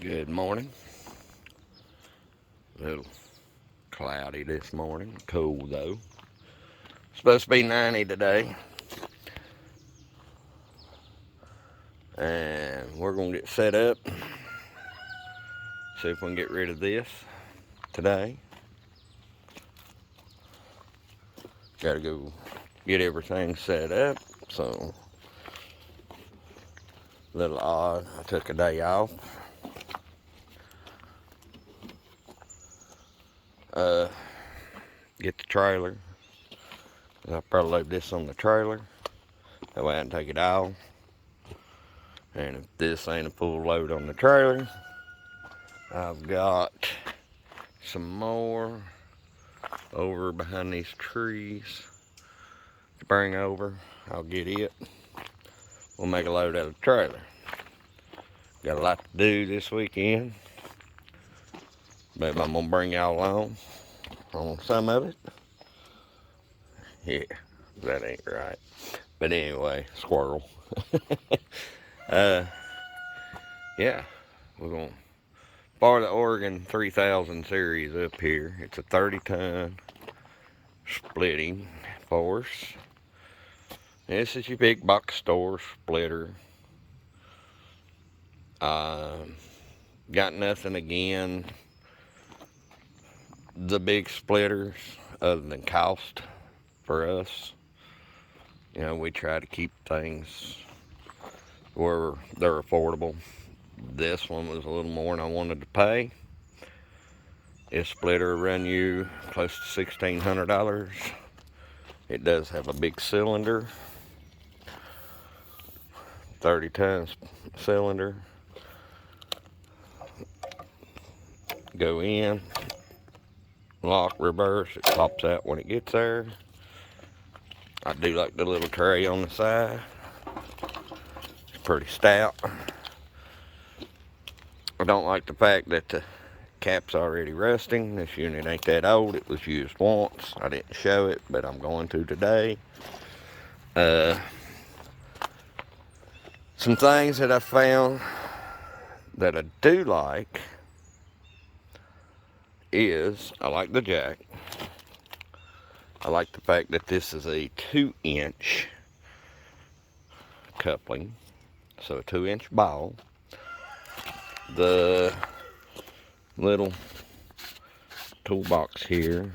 Good morning. A little cloudy this morning. Cool though. Supposed to be 90 today. And we're going to get set up. See if we can get rid of this today. Got to go get everything set up. So, a little odd. I took a day off. Get the trailer. I'll probably load this on the trailer. That way I can take it out. And if this ain't a full load on the trailer, I've got some more over behind these trees to bring over. I'll get it. We'll make a load out of the trailer. Got a lot to do this weekend. But I'm going to bring y'all along on some of it. Yeah, that ain't right. But anyway, squirrel. Yeah, we're going to bar the Oregon 3000 series up here. It's a 30-ton splitting force. This is your big box store splitter. Got nothing again the big splitters other than cost for us. You know, we try to keep things where they're affordable. This one was a little more than I wanted to pay. This splitter will run you close to $1,600. It does have a big cylinder, 30-ton cylinder. Go in, lock, reverse, it pops out when it gets there. I do like the little tray on the side. It's pretty stout. I don't like the fact that the cap's already rusting. This unit ain't that old. It was used once. I didn't show it, but I'm going to today. Some things that I found that I do like is I like the jack. I like the fact that this is a 2-inch coupling, so a 2-inch ball. The little toolbox here,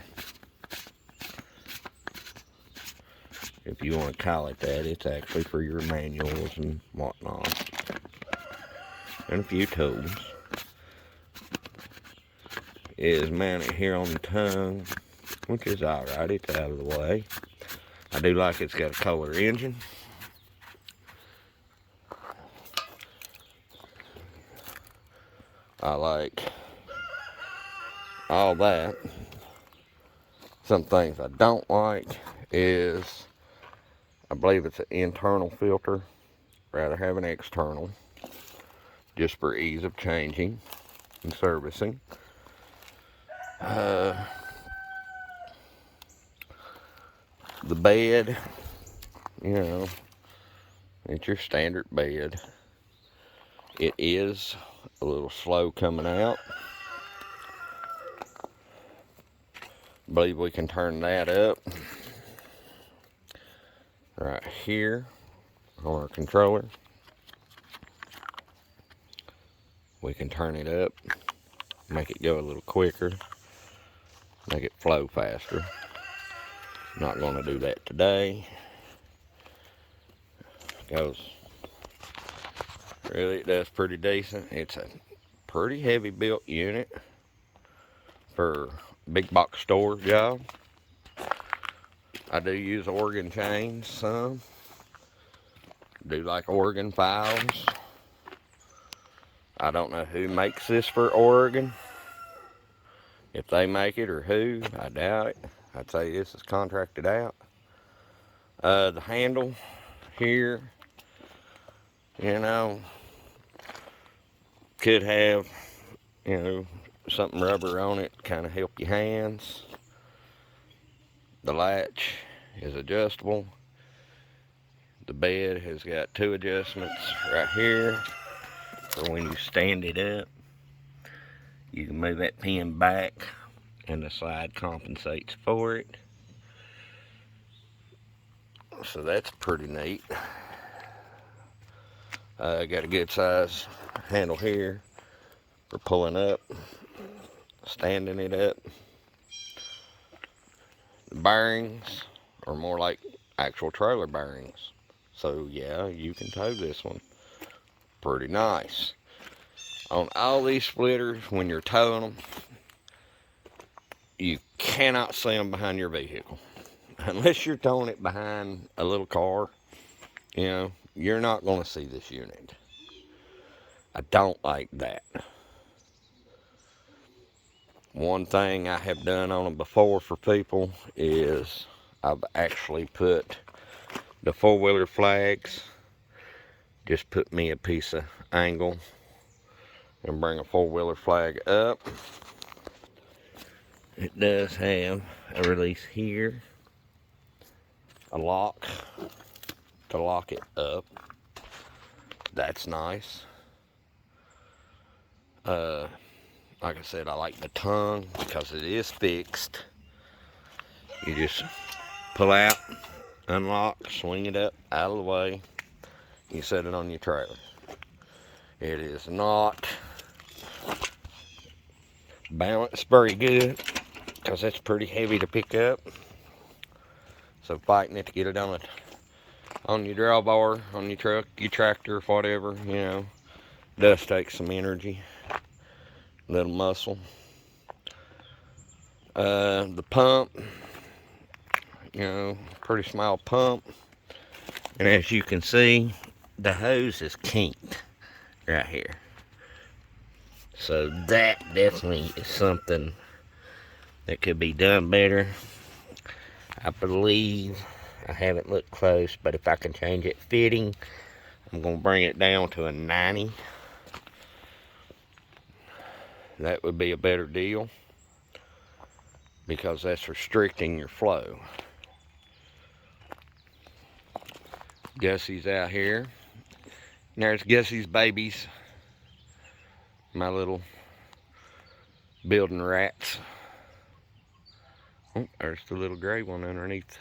if you want to call it that, it's actually for your manuals and whatnot, and a few tools. Is mounted here on the tongue, which is alright, it's out of the way. I do like it's got a Kohler engine. I like all that. Some things I don't like is, I believe it's an internal filter. Rather have an external, just for ease of changing and servicing. The bed, you know, it's your standard bed. It is a little slow coming out. I believe we can turn that up right here on our controller. We can turn it up, make it go a little quicker, make it flow faster. Not going to do that today, because really it does pretty decent. It's a pretty heavy built unit for big box store job. I do use Oregon chains some. Do like Oregon files. I don't know who makes this for Oregon. If they make it or who, I doubt it. I'd say this is contracted out. The handle here, you know, could have, you know, something rubber on it, kind of help your hands. The latch is adjustable. The bed has got 2 adjustments right here for when you stand it up. You can move that pin back and the slide compensates for it. So that's pretty neat. I got a good size handle here for pulling up, standing it up. The bearings are more like actual trailer bearings. So yeah, you can tow this one. Pretty nice. On all these splitters, when you're towing them, you cannot see them behind your vehicle. Unless you're towing it behind a little car, you know, you're not going to see this unit. I don't like that. One thing I have done on them before for people is I've actually put the four-wheeler flags, just put me a piece of angle and bring a four-wheeler flag up. It does have a release here, a lock to lock it up. That's nice. Like I said, I like the tongue because it is fixed. You just pull out, unlock, swing it up out of the way. You set it on your trailer. It is not balanced very good because that's pretty heavy to pick up. So fighting it to get it on your drawbar, on your truck, your tractor, whatever, you know, does take some energy, little muscle. The pump, you know, pretty small pump. And as you can see, the hose is kinked right here. So that definitely is something that could be done better. I believe, I haven't looked close, but if I can change it fitting, I'm going to bring it down to a 90. That would be a better deal because that's restricting your flow. Gussie's out here. And there's Gussie's babies. My little building rats. Oh, there's the little gray one underneath.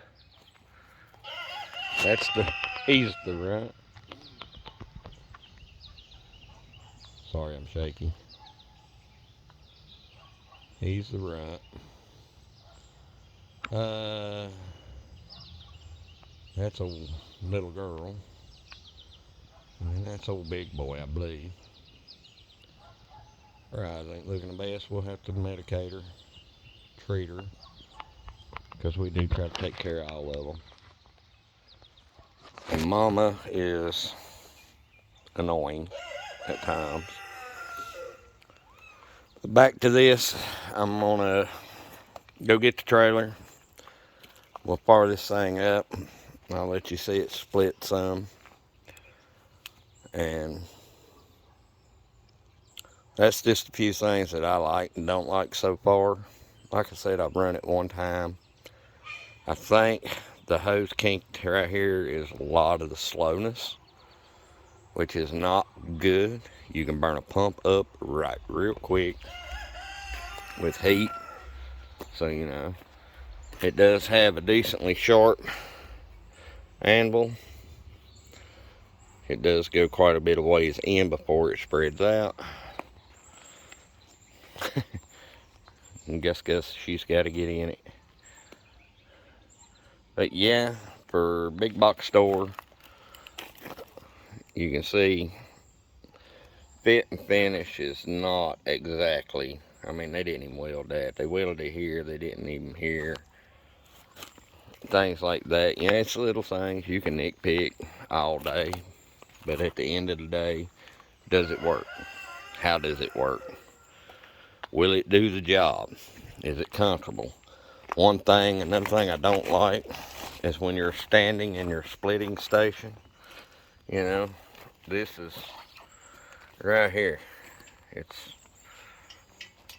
He's the rat. Sorry, I'm shaky. He's the rat. That's a little girl. And that's old big boy, I believe. Her eyes ain't looking the best. We'll have to medicate her, treat her, because we do try to take care of all of them. And Mama is annoying at times. But back to this, I'm gonna go get the trailer. We'll fire this thing up. I'll let you see it split some. And that's just a few things that I like and don't like so far. Like I said, I've run it one time. I think the hose kinked right here is a lot of the slowness, which is not good. You can burn a pump up right real quick with heat. So, you know, it does have a decently sharp anvil. It does go quite a bit of ways in before it spreads out. And guess she's got to get in it. But yeah, for big box store, you can see fit and finish is not exactly. I mean, they didn't even weld that. They welded it here. They didn't even here. Things like that. Yeah, it's little things you can nitpick all day. But at the end of the day, does it work? How does it work? Will it do the job? Is it comfortable? Another thing I don't like is when you're standing in your splitting station. You know, this is right here. It's,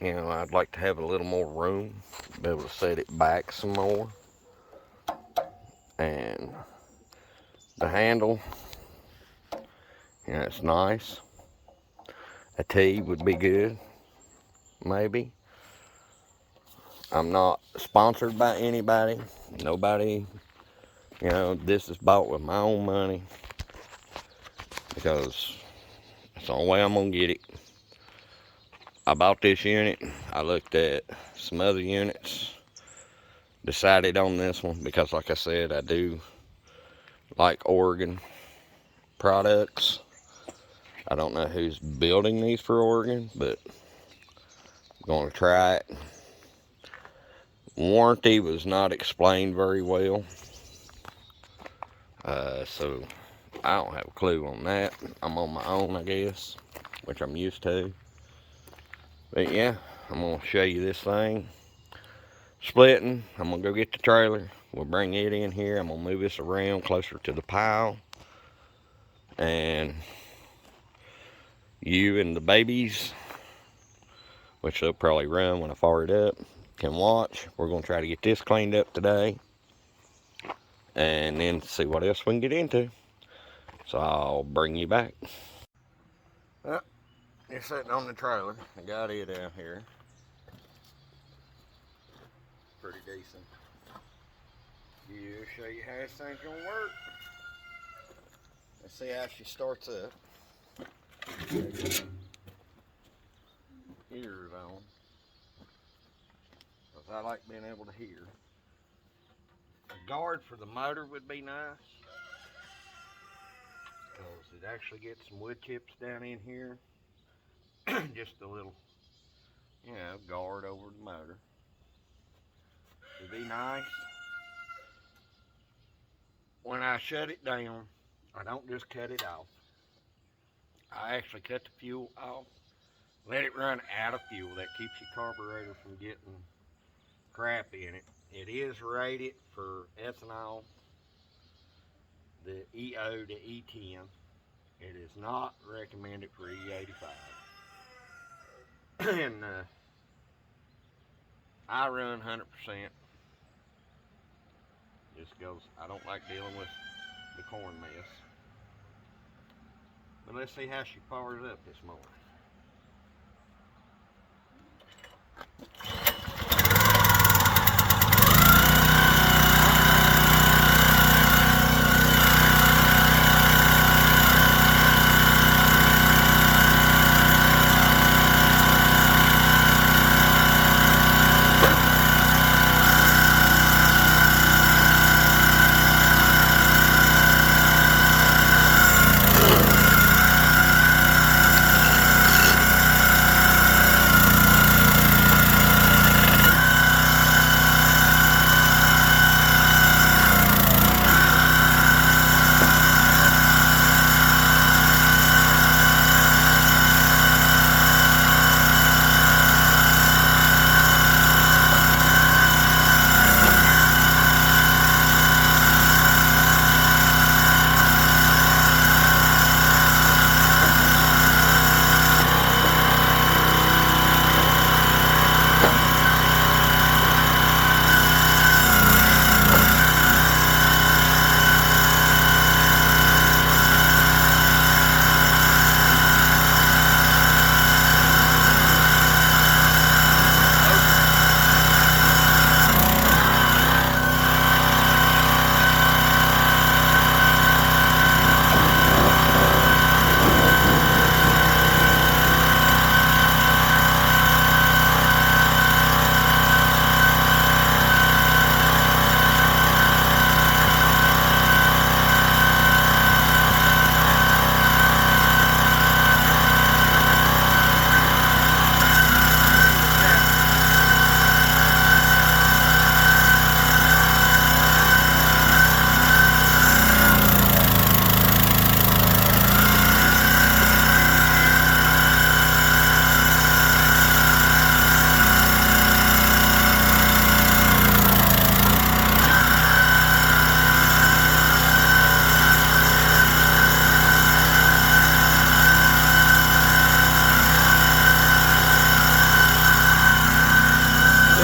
you know, I'd like to have a little more room, be able to set it back some more. And the handle, you know, it's nice. A T would be good. maybe. I'm not sponsored by anybody. Nobody, you know, this is bought with my own money because it's the only way I'm going to get it. I bought this unit. I looked at some other units. Decided on this one because, like I said, I do like Oregon products. I don't know who's building these for Oregon, but I'm going to try it. Warranty was not explained very well. So I don't have a clue on that. I'm on my own, I guess, which I'm used to. But yeah, I'm going to show you this thing. Splitting. I'm going to go get the trailer. We'll bring it in here. I'm going to move this around closer to the pile. And you and the babies, which they'll probably run when I fire it up, can watch. We're going to try to get this cleaned up today. And then see what else we can get into. So I'll bring you back. Well, you're sitting on the trailer. I got it out here. Pretty decent. Show you how this thing's gonna work. Let's see how she starts up. Here's on. Because I like being able to hear. A guard for the motor would be nice. Because it actually gets some wood chips down in here. Just a little, you know, guard over the motor. It'd be nice. When I shut it down, I don't just cut it off. I actually cut the fuel off. Let it run out of fuel. That keeps your carburetor from getting crap in it. It is rated for ethanol, the EO to E10. It is not recommended for E85. And I run 100%. Just goes, I don't like dealing with the corn mess. But let's see how she fires up this morning.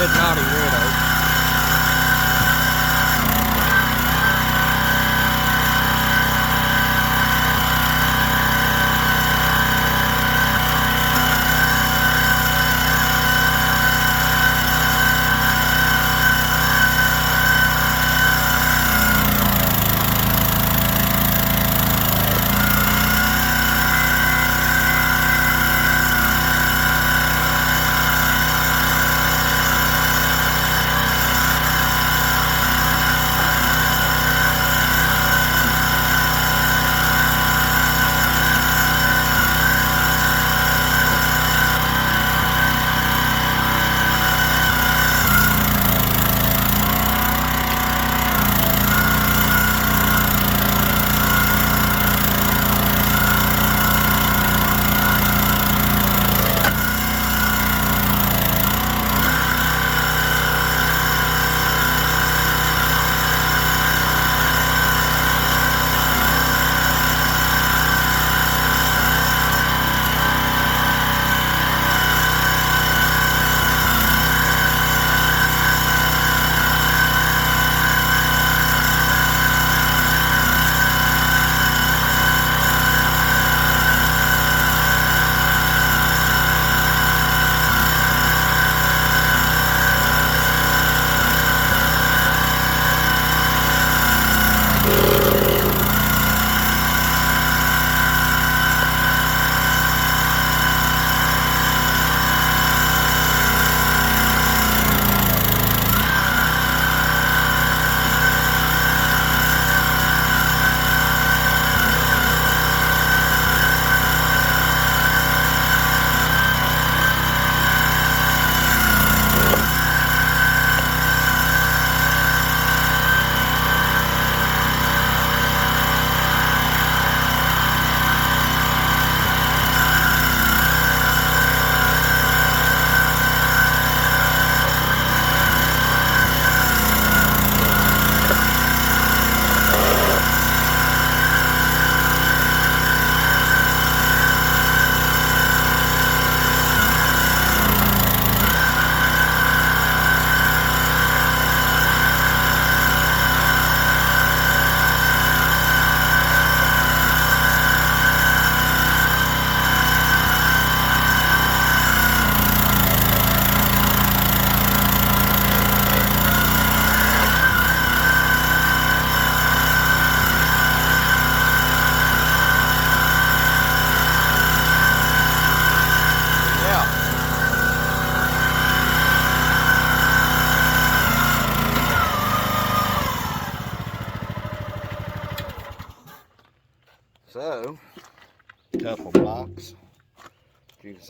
Naughty weirdo.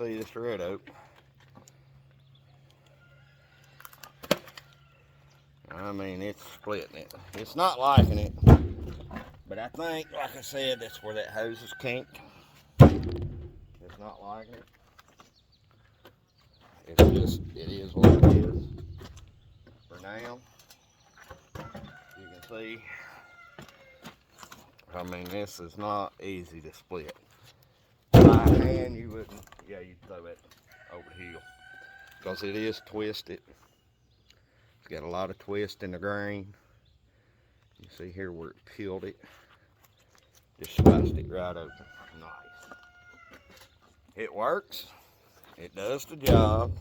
see this red oak. I mean, it's splitting it. It's not liking it. But I think, like I said, that's where that hose is kinked. It's not liking it. It's just, it is what it is. For now, you can see, I mean, this is not easy to split. By hand, you wouldn't, yeah, you'd throw it over the hill. Because it is twisted. It's got a lot of twist in the grain. You see here where it peeled it. Just sliced it right open. Nice. It works. It does the job.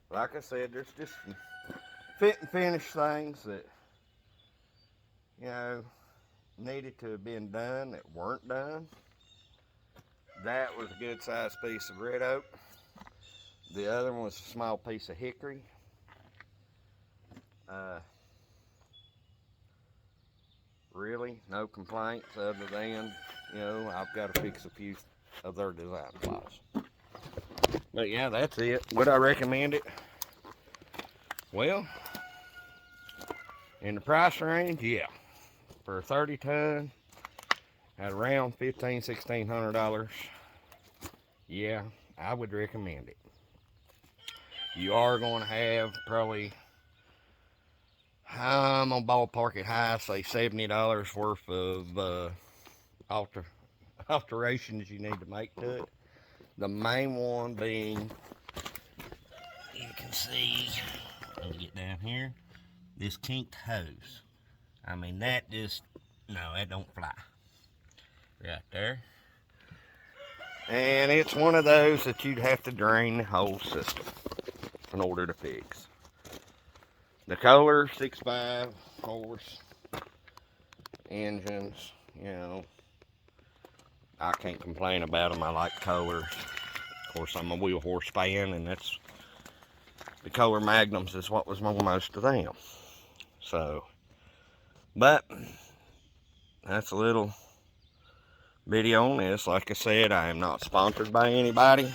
Like I said, there's just some fit and finish things that, you know, needed to have been done that weren't done. That was a good sized piece of red oak. The other one was a small piece of hickory. Really, no complaints other than, you know, I've got to fix a few of their design flaws. But yeah, that's it. Would I recommend it? Well, in the price range, yeah. For a 30 ton at around $1,500–1,600, yeah, I would recommend it. You are going to have probably, I'm gonna ballpark it high, say $70 worth of alterations you need to make to it. The main one being, you can see, let me get down here, this kinked hose. I mean, that just, no, that don't fly. Right there. And it's one of those that you'd have to drain the whole system in order to fix. The Kohler 6.5 horse engines, you know, I can't complain about them. I like Kohlers. Of course, I'm a wheel horse fan, and that's the Kohler Magnums is what was on most of them. So, but that's a little video on this. Like I said, I am not sponsored by anybody.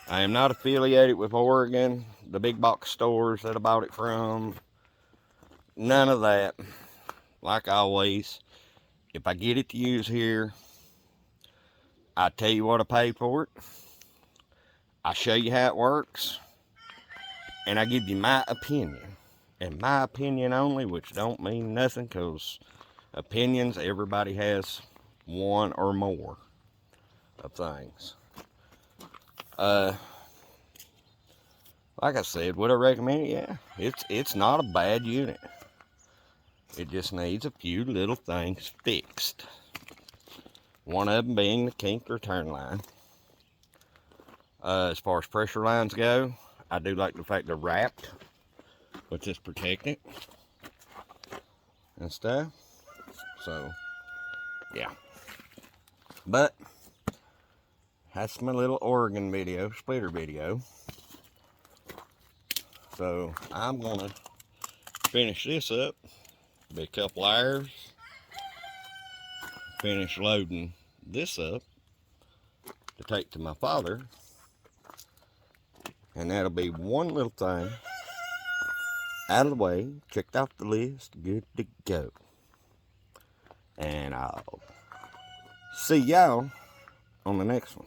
I am not affiliated with Oregon, the big box stores that I bought it from. None of that. Like always, if I get it to use here, I tell you what I pay for it. I show you how it works. And I give you my opinion. And my opinion only, which don't mean nothing, because opinions, everybody has one or more of things. Like I said, would I recommend it? Yeah, it's not a bad unit. It just needs a few little things fixed. One of them being the kink return line. As far as pressure lines go, I do like the fact they're wrapped with this protectant and stuff. So, yeah. But that's my little Oregon video, splitter video. So I'm gonna finish this up, be a couple hours, finish loading this up to take to my father, and that'll be one little thing out of the way, checked off the list, good to go. And I'll see y'all on the next one.